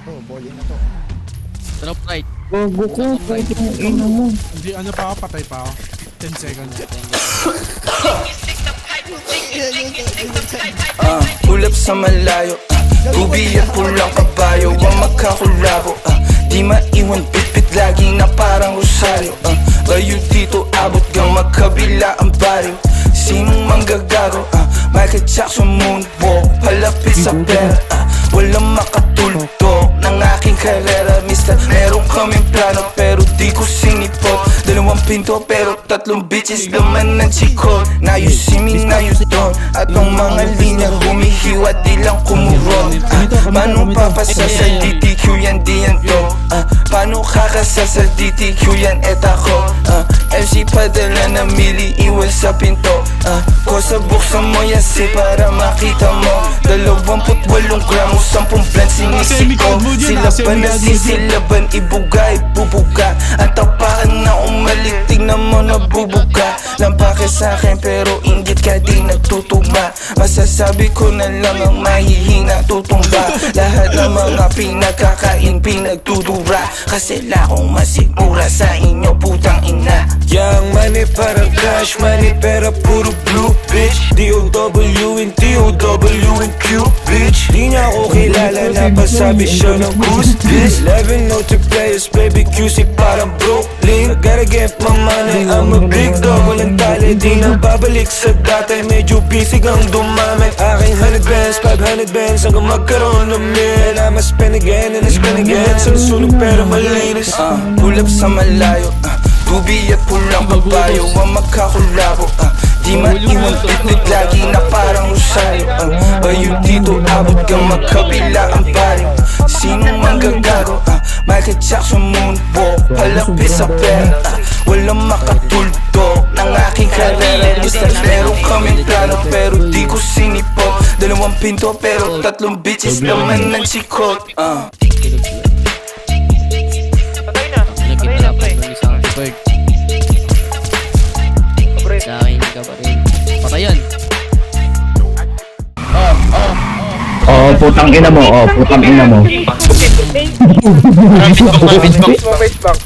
Oh, bowling na to. Drop right. Gogo ko, pwede mong ino mo. Hindi, ano pa ako, patay pa ako. 10 seconds. Ulap sa malayo, ubi at pulang kabayo ang magkakulabo. Di maiwan pitpit lagi na parang rosaryo. Layo dito abot gang magkabila ang baryo. Sinong manggagago? Michael Jackson moonwalk, palapit sa pera. Walang makatulto ng aking karera, mister. Meron kaming plano pero di ko sinipot. 2 pinto pero 3 bitches naman ng chikot. Now you see me, now you don't. At ang mga linya humihiwa di lang kumuron. Paano papasa sa DTQ yan di yan to? Paano kakasa sa DTQ yan et ako? MC padala na mili iwan sa pinto. Kosa buksan mo yan si para makita mo. 28 gramo, 10 plan sinisik ko. Sila ba nasisilaban, ibuga, ibubuga. Ang tapakan na umalitig na mo nabubuga. Lampake sa'kin pero inggit ka di nagtutugma. Masasabi ko na lang ang mahihina tutumba. Lahat ng mga pinagkakain pinagtudura. Kasi lakong masigura sa inyo putang ina. Young money parang cash money pero puro blue bitch. D-O-W and D-O-W and Q bitch. Di niya ako kilala na pasabi siya ng goose bitch. 11 note players baby QC parang Brooklyn. Gotta get my money, I'm a big dog. Walang tali di na babalik sa dati. Medyo busy kang dumami. Aking 100 bands, 500 bands hanggang magkaroon ng mil. I'ma spend again and I spend again. Sa nasunog pero malinis. Ulap sa malayo, tubi at pulang kabayo ang magkakulabo. Di maiwan pitpit lagi na parang rosaryo. Bayo dito abot kang magkabila ang baryo. Sinong manggagago? Michael Jackson moonwalk, palapit sa pera. Walang makatulto ng aking karera, mister. Meron kaming plano pero di ko sinipot. 2 pinto pero 3 bitches naman ng chikot. Nagkipalapag ng isang bird. Sa akin ka pa rin. Patayan. Oh, putang ina mo, oh, putang ina mo. Wait back.